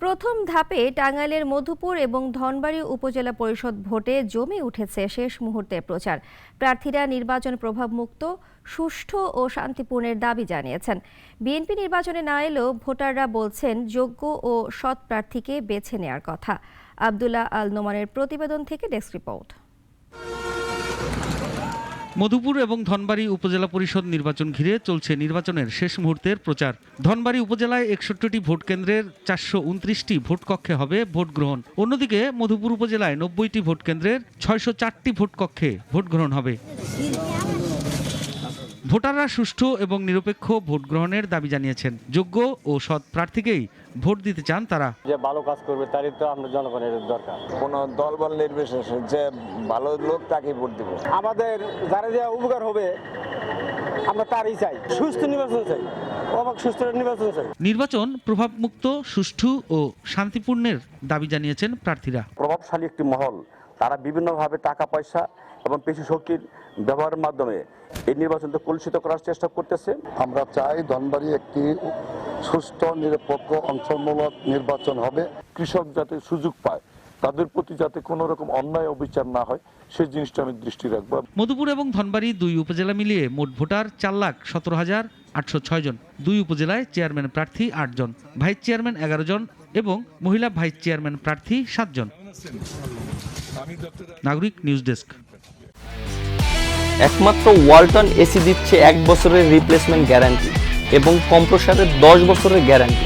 প্রথম ধাপে টাঙ্গাইলের মধুপুর এবং ধনবাড়ী উপজেলা পরিষদ ভোটে জমে উঠেছে শেষ মুহূর্তের প্রচার। প্রার্থীরা নির্বাচন প্রভাবমুক্ত, সুষ্ঠু ও শান্তিপূর্ণের দাবি জানিয়েছেন। বিএনপি নির্বাচনে না এলেও ভোটাররা বলছেন যোগ্য ও সৎ প্রার্থীকে বেছে নেয়ার কথা। আব্দুল্লাহ আল নোমানের প্রতিবেদন থেকে ডেস্ক রিপোর্ট। মধুপুর এবং ধনবাড়ী উপজেলা পরিষদ নির্বাচন ঘিরে চলছে নির্বাচনের শেষ মুহূর্তের প্রচার। ধনবাড়ী উপজেলায় 61টি ভোট কেন্দ্রের 429টি ভোট কক্ষে হবে ভোট গ্রহণ। অন্যদিকে মধুপুর উপজেলায় 90টি ভোট কেন্দ্রের 604টি ভোট কক্ষে ভোট গ্রহণ হবে। ভোটাররা সুষ্ঠু এবং নিরপেক্ষ ভোট গ্রহণের দাবি জানিয়েছেন। যোগ্য ও সৎ প্রার্থীকেই ভোট দিতে চান তারা। যে ভালো কাজ করবে তারই তো আমরা জনগণের দরকার। কোনো দলবল নির্বিশেষে যে ভালো লোক তাকে ভোট দিব। আমাদের যারা যে উপকার হবে আমরা তারই চাই। সুস্থ নির্বাচন চাই, সুস্থ নির্বাচন চাই। নির্বাচন প্রভাবমুক্ত, সুষ্ঠু ও শান্তিপূর্ণের দাবি জানিয়েছেন প্রার্থীরা। প্রভাবশালী একটি মহল তারা বিভিন্নভাবে টাকা পয়সা এবং পেশি শক্তির ব্যবহারের মাধ্যমে এই নির্বাচনকে কলুষিত করার চেষ্টা করতেছে। আমরা চাই ধনবাড়ী একটি সুষ্ঠু, নিরপেক্ষ, অংশমূলক নির্বাচন হবে। কৃষক যাতে সুযোগ পায়, তাদের প্রতি যাতে কোনো রকম অন্যায় অবিচার না হয়, সেই জিনিসটা আমি দৃষ্টি রাখবো। মধুপুর এবং ধনবাড়ী দুই উপজেলা মিলিয়ে মোট ভোটার 4,17,806 জন। দুই উপজেলায় চেয়ারম্যান প্রার্থী 8 জন, ভাইস চেয়ারম্যান 11 জন এবং মহিলা ভাইস চেয়ারম্যান প্রার্থী 7 জন। নাগরিক নিউজ ডেস্ক। একমাত্র ওয়ালটন এসি দিচ্ছে 1 বছরের রিপ্লেসমেন্ট গ্যারান্টি এবং কম্প্রেসারের 10 বছরের গ্যারান্টি।